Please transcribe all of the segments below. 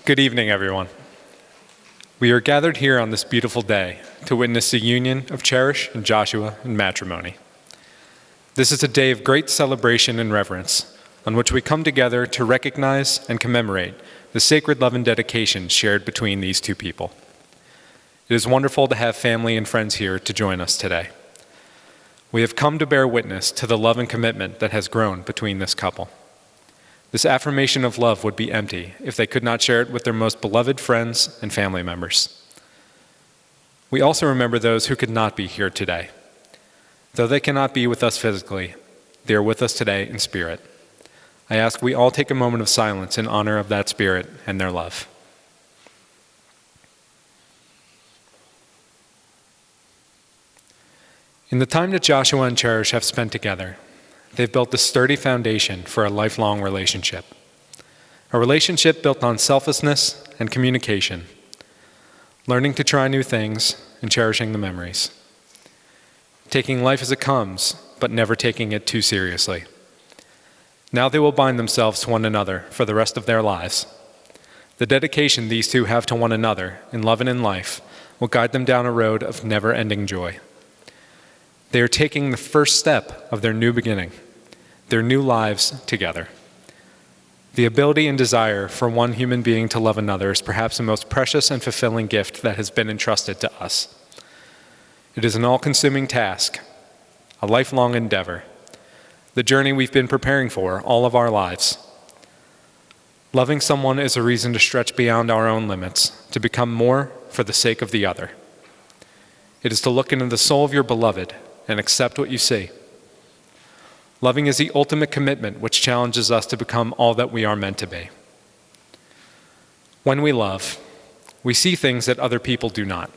Good evening, everyone. We are gathered here on this beautiful day to witness the union of Cherish and Joshua in matrimony. This is a day of great celebration and reverence, on which we come together to recognize and commemorate the sacred love and dedication shared between these two people. It is wonderful to have family and friends here to join us today. We have come to bear witness to the love and commitment that has grown between this couple. This affirmation of love would be empty if they could not share it with their most beloved friends and family members. We also remember those who could not be here today. Though they cannot be with us physically, they are with us today in spirit. I ask we all take a moment of silence in honor of that spirit and their love. In the time that Joshua and Cherish have spent together, they've built a sturdy foundation for a lifelong relationship. A relationship built on selflessness and communication, learning to try new things and cherishing the memories. Taking life as it comes, but never taking it too seriously. Now they will bind themselves to one another for the rest of their lives. The dedication these two have to one another in love and in life will guide them down a road of never-ending joy. They are taking the first step of their new beginning, their new lives together. The ability and desire for one human being to love another is perhaps the most precious and fulfilling gift that has been entrusted to us. It is an all-consuming task, a lifelong endeavor, the journey we've been preparing for all of our lives. Loving someone is a reason to stretch beyond our own limits, to become more for the sake of the other. It is to look into the soul of your beloved and accept what you see. Loving is the ultimate commitment which challenges us to become all that we are meant to be. When we love, we see things that other people do not.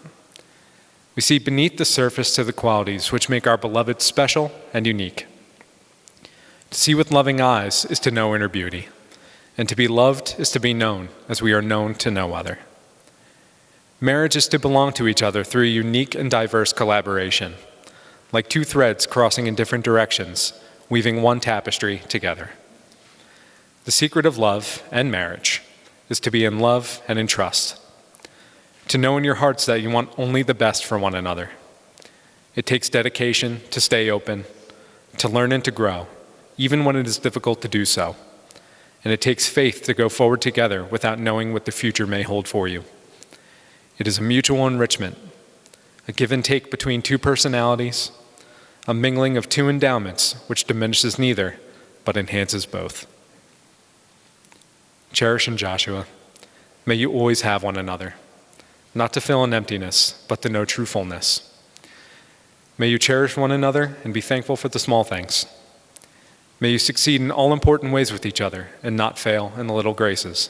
We see beneath the surface to the qualities which make our beloved special and unique. To see with loving eyes is to know inner beauty, and to be loved is to be known as we are known to no other. Marriage is to belong to each other through a unique and diverse collaboration, like two threads crossing in different directions, weaving one tapestry together. The secret of love and marriage is to be in love and in trust, to know in your hearts that you want only the best for one another. It takes dedication to stay open, to learn and to grow, even when it is difficult to do so. And it takes faith to go forward together without knowing what the future may hold for you. It is a mutual enrichment, a give and take between two personalities, a mingling of two endowments which diminishes neither, but enhances both. Cherish and Joshua, may you always have one another, not to fill an emptiness, but to know true fullness. May you cherish one another and be thankful for the small things. May you succeed in all important ways with each other and not fail in the little graces.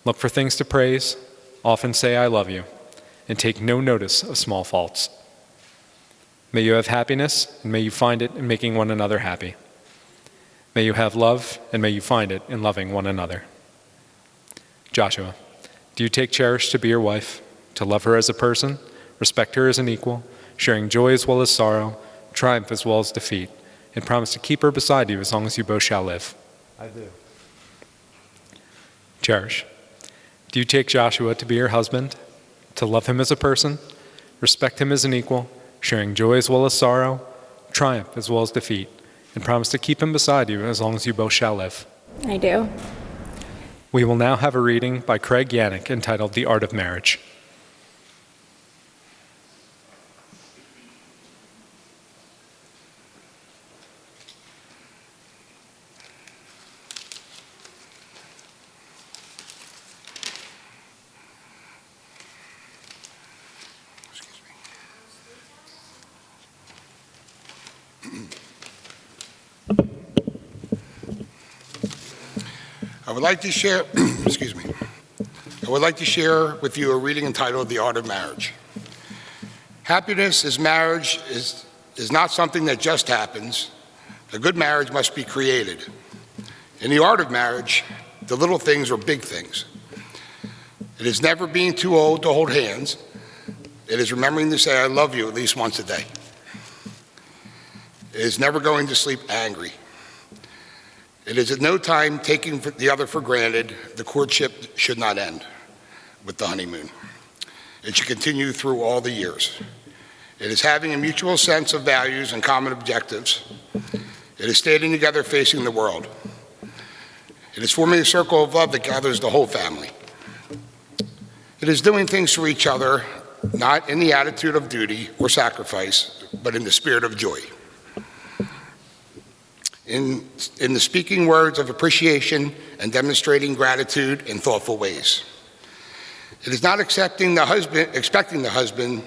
Look for things to praise, often say I love you, and take no notice of small faults. May you have happiness, and may you find it in making one another happy. May you have love, and may you find it in loving one another. Joshua, do you take Cherish to be your wife, to love her as a person, respect her as an equal, sharing joy as well as sorrow, triumph as well as defeat, and promise to keep her beside you as long as you both shall live? I do. Cherish, do you take Joshua to be your husband, to love him as a person, respect him as an equal, sharing joy as well as sorrow, triumph as well as defeat, and promise to keep him beside you as long as you both shall live? I do. We will now have a reading by Craig Yannick entitled The Art of Marriage. I would like to share, I would like to share with you a reading entitled The Art of Marriage. Happiness is marriage is not something that just happens. A good marriage must be created. In the art of marriage, the little things are big things. It is never being too old to hold hands. It is remembering to say I love you at least once a day. It is never going to sleep angry. It is at no time taking the other for granted. The courtship should not end with the honeymoon. It should continue through all the years. It is having a mutual sense of values and common objectives. It is standing together facing the world. It is forming a circle of love that gathers the whole family. It is doing things for each other, not in the attitude of duty or sacrifice, but in the spirit of joy. In the speaking words of appreciation and demonstrating gratitude in thoughtful ways. It is not expecting the husband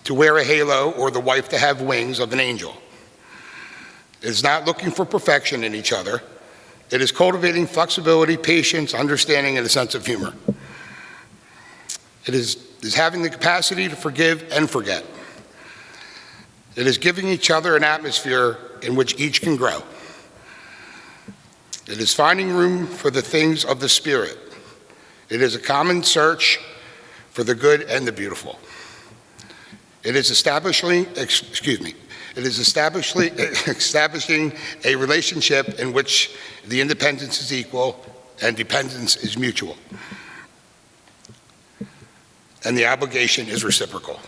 to wear a halo or the wife to have wings of an angel. It is not looking for perfection in each other. It is cultivating flexibility, patience, understanding, and a sense of humor. It is having the capacity to forgive and forget. It is giving each other an atmosphere in which each can grow. It is finding room for the things of the Spirit. It is a common search for the good and the beautiful. It is establishing a relationship in which the independence is equal and dependence is mutual. And the obligation is reciprocal.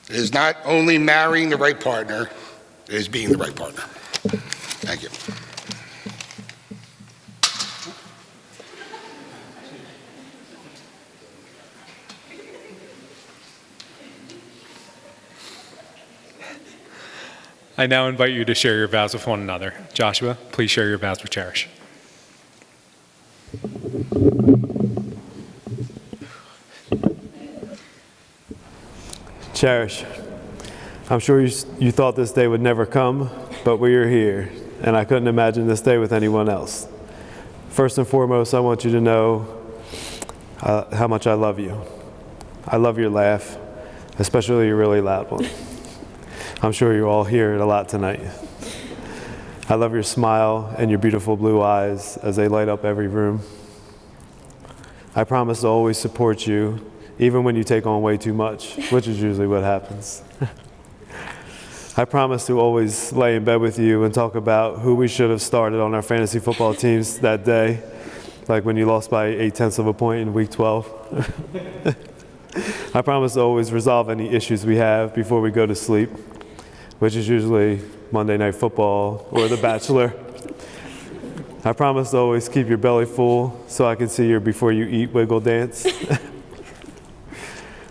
It is not only marrying the right partner, it is being the right partner. Thank you. I now invite you to share your vows with one another. Joshua, please share your vows with Cherish. Cherish, I'm sure you thought this day would never come, but we are here, and I couldn't imagine this day with anyone else. First and foremost, I want you to know how much I love you. I love your laugh, especially your really loud one. I'm sure you all hear it a lot tonight. I love your smile and your beautiful blue eyes as they light up every room. I promise to always support you, even when you take on way too much, which is usually what happens. I promise to always lay in bed with you and talk about who we should have started on our fantasy football teams that day, like when you lost by 0.8 of a point in week 12. I promise to always resolve any issues we have before we go to sleep, which is usually Monday Night Football or The Bachelor. I promise to always keep your belly full so I can see your before you eat wiggle dance.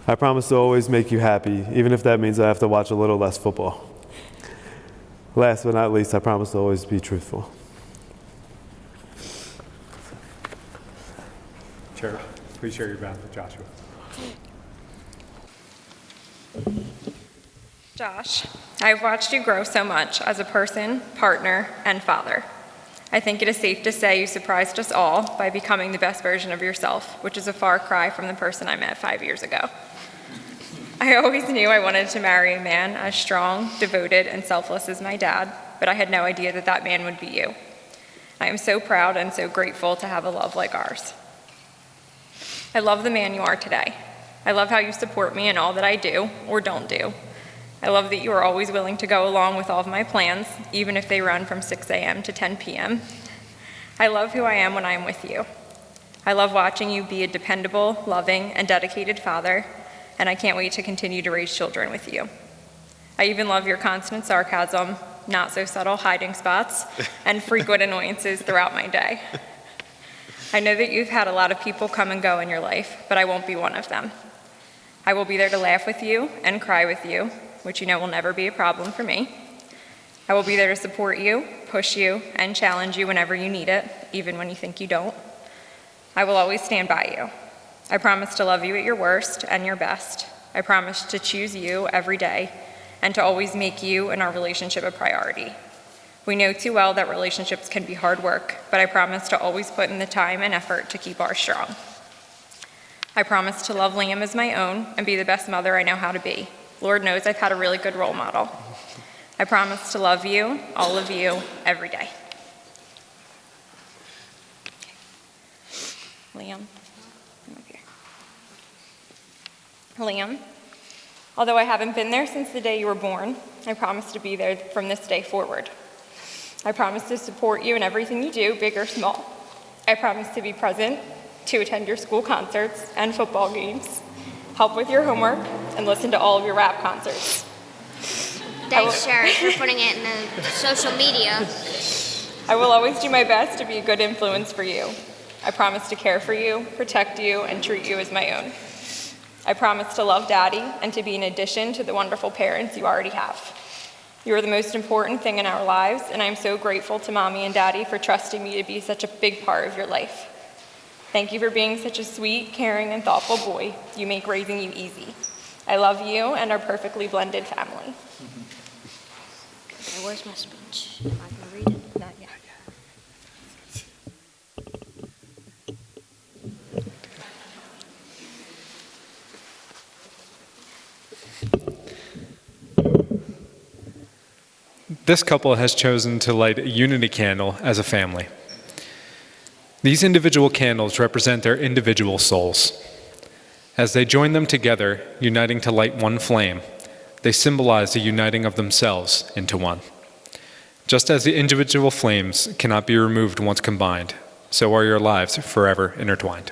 I promise to always make you happy, even if that means I have to watch a little less football. Last but not least, I promise to always be truthful. Chair, please share your vows with Joshua. Josh, I've watched you grow so much as a person, partner, and father. I think it is safe to say you surprised us all by becoming the best version of yourself, which is a far cry from the person I met 5 years ago. I always knew I wanted to marry a man as strong, devoted, and selfless as my dad, but I had no idea that that man would be you. I am so proud and so grateful to have a love like ours. I love the man you are today. I love how you support me in all that I do or don't do. I love that you are always willing to go along with all of my plans, even if they run from 6 a.m. to 10 p.m. I love who I am when I am with you. I love watching you be a dependable, loving, and dedicated father, and I can't wait to continue to raise children with you. I even love your constant sarcasm, not so subtle hiding spots, and frequent annoyances throughout my day. I know that you've had a lot of people come and go in your life, but I won't be one of them. I will be there to laugh with you and cry with you, which you know will never be a problem for me. I will be there to support you, push you, and challenge you whenever you need it, even when you think you don't. I will always stand by you. I promise to love you at your worst and your best. I promise to choose you every day and to always make you and our relationship a priority. We know too well that relationships can be hard work, but I promise to always put in the time and effort to keep ours strong. I promise to love Liam as my own and be the best mother I know how to be. Lord knows I've had a really good role model. I promise to love you, all of you, every day. Liam. Liam, although I haven't been there since the day you were born, I promise to be there from this day forward. I promise to support you in everything you do, big or small. I promise to be present, to attend your school concerts and football games, help with your homework, and listen to all of your rap concerts. Thanks, Sheriff, for putting it in the social media. I will always do my best to be a good influence for you. I promise to care for you, protect you, and treat you as my own. I promise to love Daddy and to be an addition to the wonderful parents you already have. You are the most important thing in our lives, and I'm so grateful to Mommy and Daddy for trusting me to be such a big part of your life. Thank you for being such a sweet, caring, and thoughtful boy. You make raising you easy. I love you and our perfectly blended family. Okay, where's my speech? Am I going to read it? Not yet. This couple has chosen to light a unity candle as a family. These individual candles represent their individual souls. As they join them together, uniting to light one flame, they symbolize the uniting of themselves into one. Just as the individual flames cannot be removed once combined, so are your lives forever intertwined.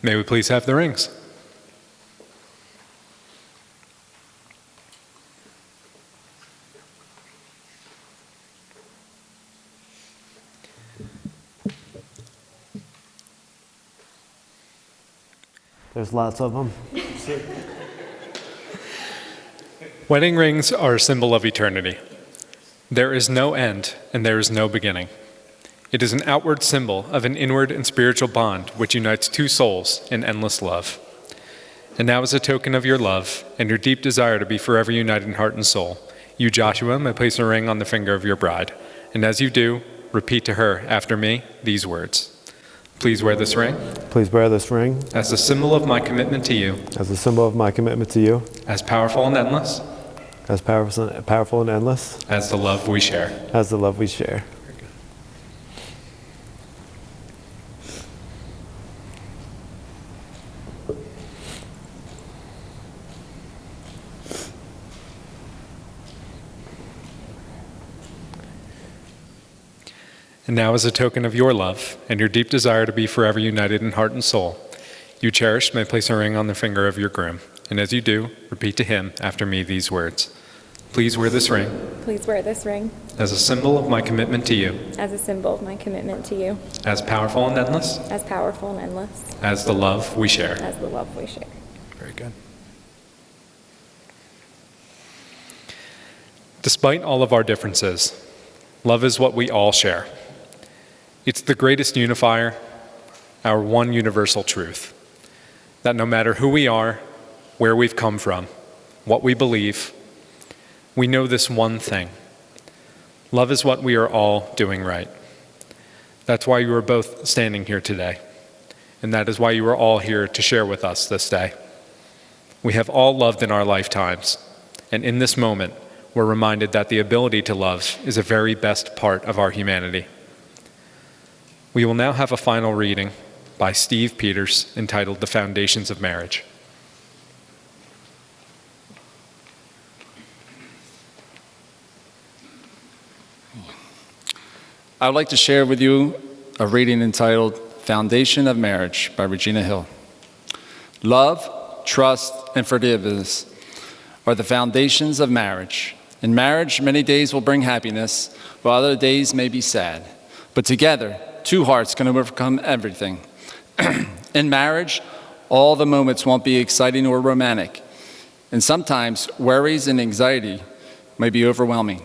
May we please have the rings? There's lots of them. Wedding rings are a symbol of eternity. There is no end and there is no beginning. It is an outward symbol of an inward and spiritual bond which unites two souls in endless love. And now, as a token of your love and your deep desire to be forever united in heart and soul, you, Joshua, may place a ring on the finger of your bride. And as you do, repeat to her after me these words. Please wear this ring Please wear this ring as a symbol of my commitment to you, as a symbol of my commitment to you, as powerful and endless as powerful and endless as the love we share. as the love we share. And now, as a token of your love and your deep desire to be forever united in heart and soul, you, cherished, may place a ring on the finger of your groom. And as you do, repeat to him after me these words. Please wear this ring Please wear this ring as a symbol of my commitment to you, as a symbol of my commitment to you, as powerful and endless as powerful and endless as the love we share. as the love we share. Very good. Despite all of our differences, love is what we all share. It's the greatest unifier, our one universal truth, that no matter who we are, where we've come from, what we believe, we know this one thing. Love is what we are all doing right. That's why you are both standing here today, and that is why you are all here to share with us this day. We have all loved in our lifetimes, and in this moment, we're reminded that the ability to love is a very best part of our humanity. We will now have a final reading by Steve Peters entitled The Foundations of Marriage. I would like to share with you a reading entitled Foundation of Marriage by Regina Hill. Love, trust, and forgiveness are the foundations of marriage. In marriage, many days will bring happiness, while other days may be sad. But together, two hearts can overcome everything. In marriage, all the moments won't be exciting or romantic, and sometimes worries and anxiety may be overwhelming.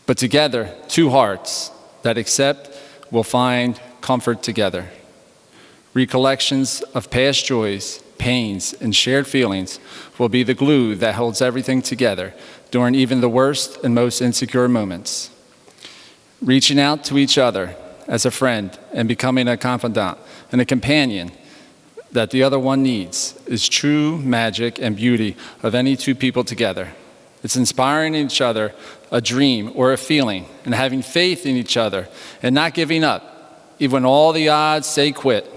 But together, two hearts that accept will find comfort together. Recollections of past joys, pains, and shared feelings will be the glue that holds everything together during even the worst and most insecure moments. Reaching out to each other as a friend and becoming a confidant and a companion that the other one needs is true magic and beauty of any two people together. It's inspiring each other a dream or a feeling and having faith in each other and not giving up, even when all the odds say quit.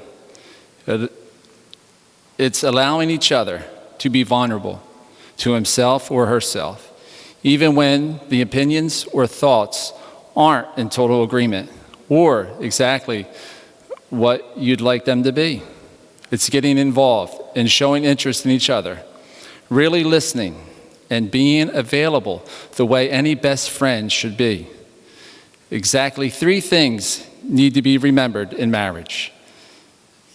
It's allowing each other to be vulnerable to himself or herself, even when the opinions or thoughts aren't in total agreement or exactly what you'd like them to be. It's getting involved and showing interest in each other, really listening and being available the way any best friend should be. Exactly 3 things need to be remembered in marriage.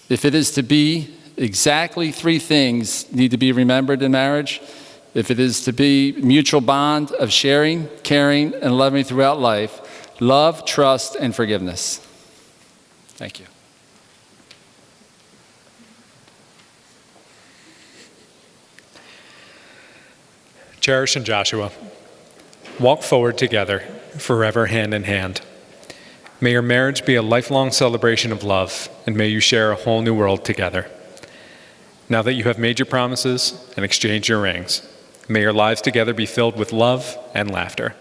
If it is to be, exactly 3 things need to be remembered in marriage. If it is to be mutual bond of sharing, caring, and loving throughout life, love, trust, and forgiveness. Thank you. Cherish and Joshua, walk forward together, forever hand in hand. May your marriage be a lifelong celebration of love, and may you share a whole new world together. Now that you have made your promises and exchanged your rings, may your lives together be filled with love and laughter.